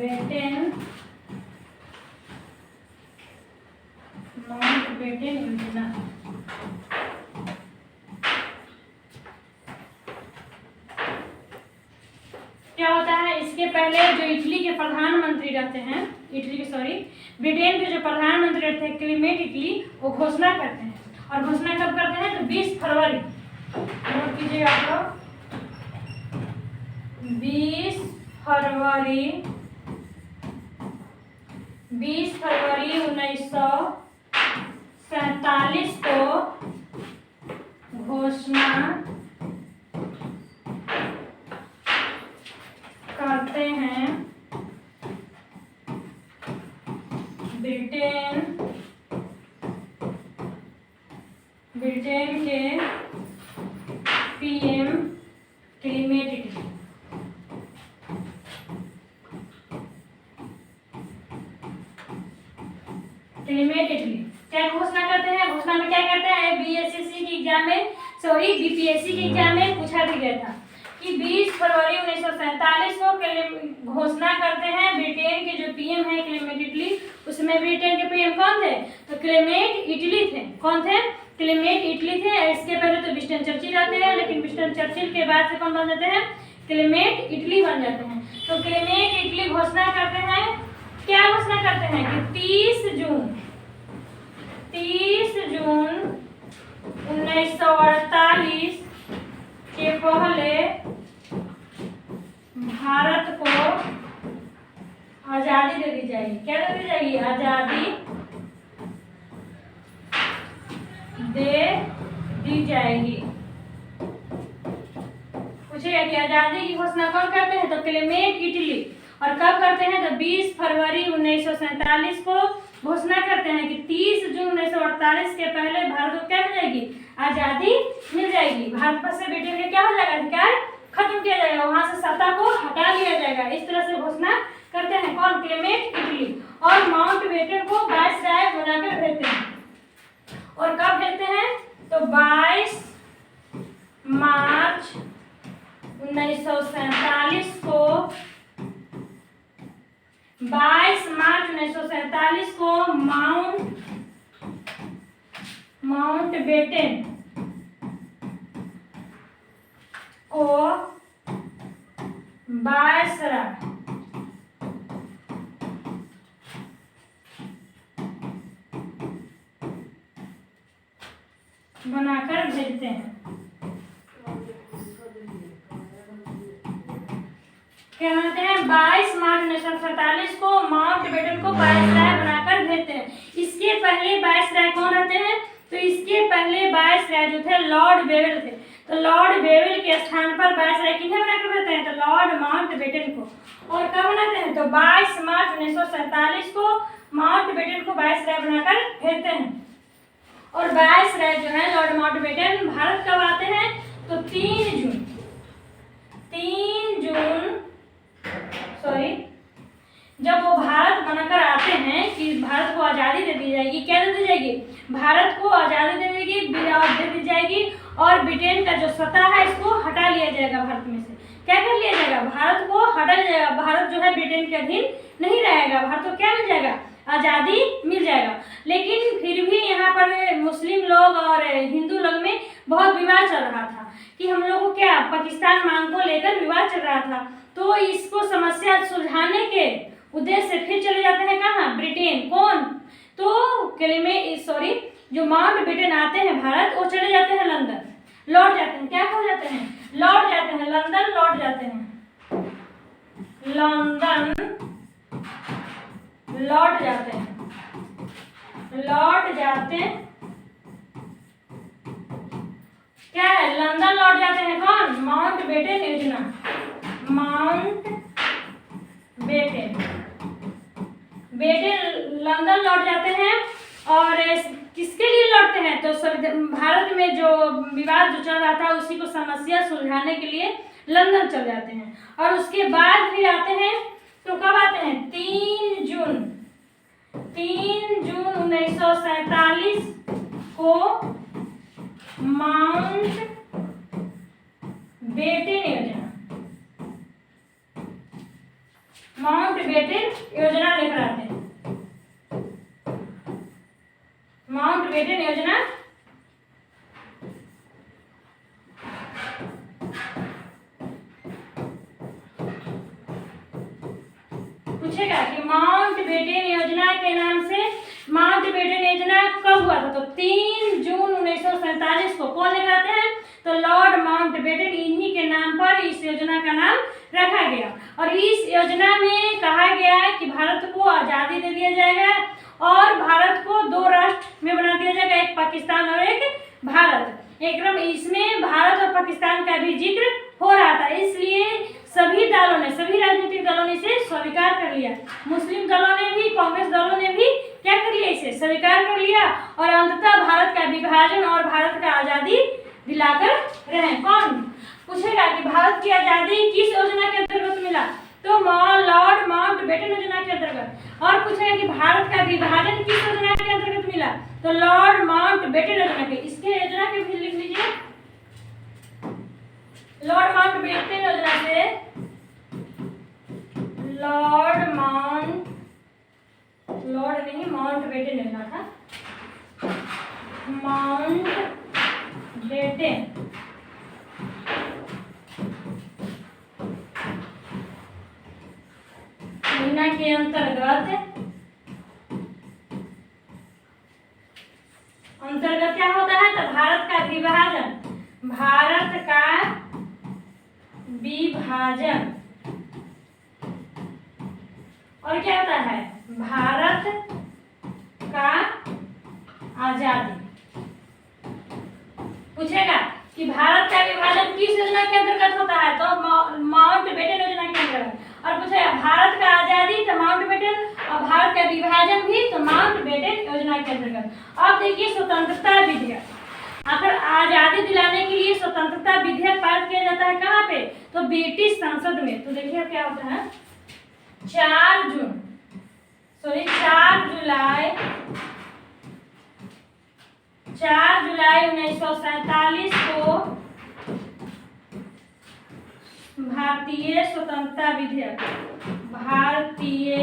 Batten Mountbatten योजना। क्या होता है, इसके पहले जो इटली के प्रधानमंत्री रहते हैं, ब्रिटेन के जो प्रधानमंत्री रहते हैं क्लेमेंट इटली, वो घोषणा करते हैं। और घोषणा कब करते हैं? तो 20 फरवरी, नोट कीजिए आप लोग, 20 फरवरी 1947 को घोषणा करते हैं ब्रिटेन के पीएम क्लेमेंट इटली। क्या घोषणा करते हैं? घोषणा में क्या करते हैं? बीपीएससी के एग्जाम में पूछा भी गया था कि 20 फरवरी 1947 को घोषणा करते हैं ब्रिटेन के जो पीएम है क्लेमेंट इटली। उसमें ब्रिटेन के पीएम कौन थे? तो क्लेमेंट इटली थे। कौन थे? क्लेमेंट इटली थे। इसके पहले तो विंस्टन चर्चिल आते हैं, लेकिन विंस्टन चर्चिल के बाद से कौन बन जाते हैं? क्लेमेंट इटली बन जाते हैं। तो क्लेमेंट इटली घोषणा करते हैं, क्या घोषणा करते हैं कि 30 जून 1948 के पहले भारत को आजादी दे दी जाएगी। क्या दे दी जाएगी? आजादी दे दी जाएगी। पूछेगा कि आजादी की घोषणा कौन करते हैं? तो क्लेमेंट इटली। और कब करते हैं? तो 20 फरवरी 1947 को घोषणा करते हैं कि 30 जून 1948 के पहले भारत को क्या मिल जाएगी? आजादी मिल जाएगी। भारत पर से ब्रिटेन के क्या हो जाएगा? अधिकार खत्म किया जाएगा, वहां से सत्ता को हटा लिया जाएगा। इस तरह से घोषणा करते हैं कौन? Clement Italy. और माउंटबेटन को वायसराय बनाकर भेजते हैं। और कब भेजते हैं? तो 22 मार्च 1947 को माउंटबेटन को वायसराय बनाकर भेजते हैं। क्या होते हैं? 22 मार्च 1947 को माउंटबेटन को वायसराय बनाकर भेजते हैं। इसके पहले वायसराय कौन रहते हैं? तो इसके पहले वायसराय जो थे लॉर्ड वेवेल थे। तो लॉर्ड वेवेल के स्थान पर वायसराय किन्हें बनाकर भेजते हैं? तो लॉर्ड माउंटबेटन को। और कब बनाते हैं? तो 22 मार्च 1947 को माउंटबेटन को वायसराय बनाकर भेजते हैं। और वायसराय जो है लॉर्ड माउंटबेटन भारत कब आते हैं? तो 3 जून जब वो भारत बनाकर आते हैं कि भारत को आज़ादी दे दी जाएगी। क्या दे दी जाएगी? भारत को आज़ादी दे दी जाएगी और ब्रिटेन का जो सत्ता है इसको हटा लिया जाएगा भारत में से। क्या कर लिया जाएगा? भारत को हटा लिया जाएगा। भारत जो है ब्रिटेन के अधीन नहीं रहेगा। भारत को क्या मिल जाएगा? आज़ादी मिल जाएगा। लेकिन फिर भी यहाँ पर मुस्लिम लोग और हिंदू लोग में बहुत विवाद चल रहा था कि हम लोग को क्या पाकिस्तान मांग को लेकर विवाद चल रहा था। तो इसको समस्या सुलझाने के उद्देश्य से फिर चले जाते हैं कहाँ? ब्रिटेन। कौन? तो जो माउंटबेटन आते हैं भारत, वो चले जाते हैं लंदन, लौट जाते हैं। क्या हो जाते हैं? लौट जाते हैं, लंदन लौट जाते हैं, लंदन लौट जाते हैं, क्या है? लंदन लौट जाते हैं। कौन? माउंटबेटन योजना। लंदन लौट जाते हैं। और किसके लिए लौटते हैं? तो भारत में जो विवाद जो चल रहा था उसी को समस्या सुलझाने के लिए लंदन चल जाते हैं। और उसके बाद फिर आते हैं, तो कब आते हैं? 3 जून 1947 को माउंटबेटन बेटन योजना लेकर आते हैं। माउंटबेटन योजना पूछेगा कि माउंटबेटन योजना के नाम से माउंटबेटन योजना कब हुआ था? तो 3 जून 1947 को कौन लेकर आते हैं? तो लॉर्ड माउंटबेटन, इन्हीं के नाम पर इस योजना का नाम रखा गया। और इस योजना में कहा गया है कि भारत को आज़ादी दे दिया जाएगा और भारत को 2 राष्ट्र में बना दिया जाएगा, एक पाकिस्तान और एक भारत। एकदम इसमें भारत और पाकिस्तान का भी जिक्र हो रहा था, इसलिए सभी दलों ने, सभी राजनीतिक दलों ने इसे स्वीकार कर लिया। मुस्लिम दलों ने भी, कांग्रेस दलों ने भी क्या कर लिया? इसे स्वीकार कर लिया और अंततः भारत का विभाजन और भारत का आज़ादी दिलाकर रहे। कौन पूछेगा कि भारत की आज़ादी किस योजना के अंतर्गत मिला? तो लॉर्ड माउंटबेटन योजना के अंतर्गत। और पूछेगा कि भारत का विभाजन किस योजना के अंतर्गत मिला? तो लॉर्ड माउंटबेटन योजना के। इसके योजना के भी लिख लीजिए। लॉर्ड माउंटबेटन योजना से लॉर्ड नहीं माउंटबेटन योजना था। माउंटबेटन योजना के अंतर्गत क्या होता है? तो भारत का विभाजन, भारत का विभाजन और क्या होता है? भारत का आजादी। पूछेगा कि भारत का विभाजन किस योजना के अंतर्गत होता है? तो माउंटबेटन योजना के अंतर्गत। और पूछेगा भारत का आजादी, तो माउंटबेटन, और भारत का विभाजन भी तो माउंटबेटन योजना के अंतर्गत। अब देखिए स्वतंत्रता विधेयक। अगर आजादी दिलाने के लिए स्वतंत्रता विधेयक पारित किया जाता है कहाँ पे? तो ब्रिटिश संसद में। तो देखिए क्या होता है, 4 जुलाई 1947 को भारतीय स्वतंत्रता विधेयक, भारतीय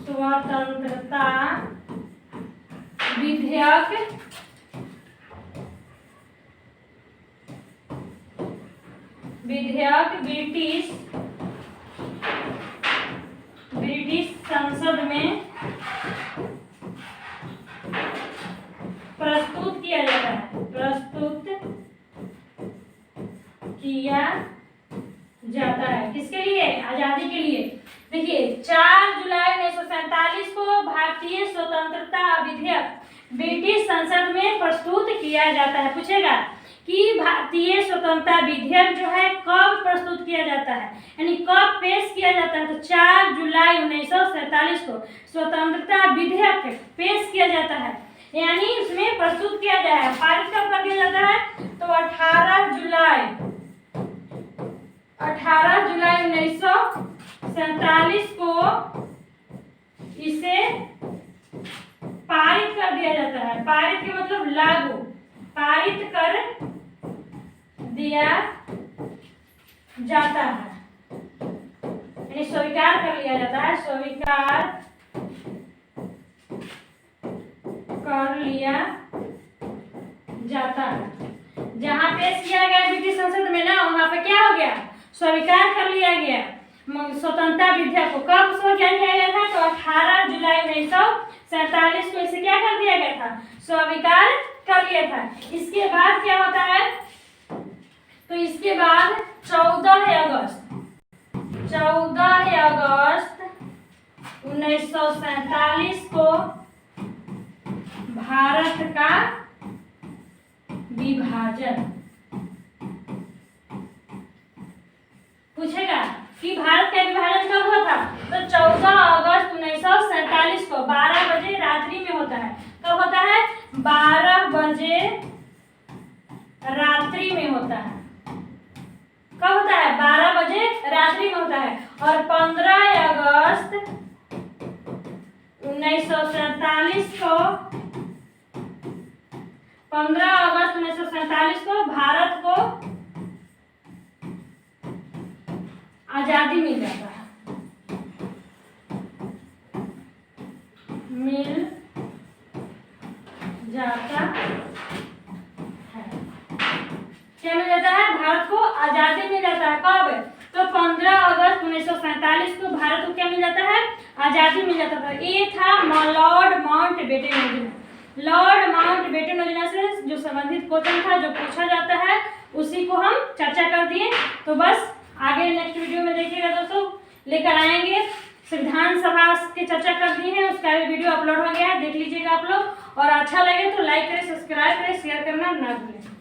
स्वतंत्रता विधेयक ब्रिटिश संसद में प्रस्तुत किया जाता है, किसके लिए? आजादी के लिए। देखिए 4 जुलाई 1947 को भारतीय स्वतंत्रता विधेयक ब्रिटिश संसद में प्रस्तुत किया जाता है। पूछेगा कि भारतीय स्वतंत्रता विधेयक जो है कब प्रस्तुत किया जाता है, यानी कब पेश किया जाता है? तो 4 जुलाई 1947 को स्वतंत्रता विधेयक पेश किया जाता है, यानी उसमें प्रस्तुत किया जाता है। पारित कब कर दिया जाता है? तो 18 जुलाई 1947 को इसे पारित कर दिया जाता है। पारित के मतलब लागू, पारित कर दिया जाता है, यानी स्वीकार कर लिया जाता है, स्वीकार कर लिया जाता है। जहाँ पेश किया गया ब्रिटिश संसद में ना, वहाँ पे क्या हो गया? स्वीकार कर लिया गया स्वतंत्रता विधेयक को। कब स्वीकार किया गया था? तो 18 जुलाई 1947 को इसे क्या कर दिया गया था? स्वीकार कर लिया था। इसके बाद क्या होता है? तो इसके बाद 14 अगस्त 1947 को भारत का विभाजन। पूछेगा कि भारत का विभाजन कब हुआ था? तो 14 अगस्त 1947 को 12 बजे रात्रि में होता है। कब होता है? 12 बजे रात्रि में होता है। कब होता है? 12 बजे रात्रि में होता है। और 15 अगस्त 1947 को 15 अगस्त 1947 को भारत को आजादी मिल जाता है। क्या मिल जाता है, भारत को आज़ादी मिल जाता है। कब? तो 15 अगस्त 1947 को भारत को क्या मिल जाता है, आज़ादी मिल जाता था। ये था लॉर्ड माउंटबेटन योजना। लॉर्ड माउंटबेटन योजना से जो संबंधित क्वेश्चन था, जो पूछा जाता है, उसी को हम चर्चा कर दिए। तो बस आगे नेक्स्ट वीडियो में देखिएगा दोस्तों, लेकर आएंगे। संविधान सभा की चर्चा कर दी है, उसका भी वीडियो अपलोड हो गया है, देख लीजिएगा आप लोग। और अच्छा लगे तो लाइक करें, सब्सक्राइब करें, शेयर करना ना भूलें।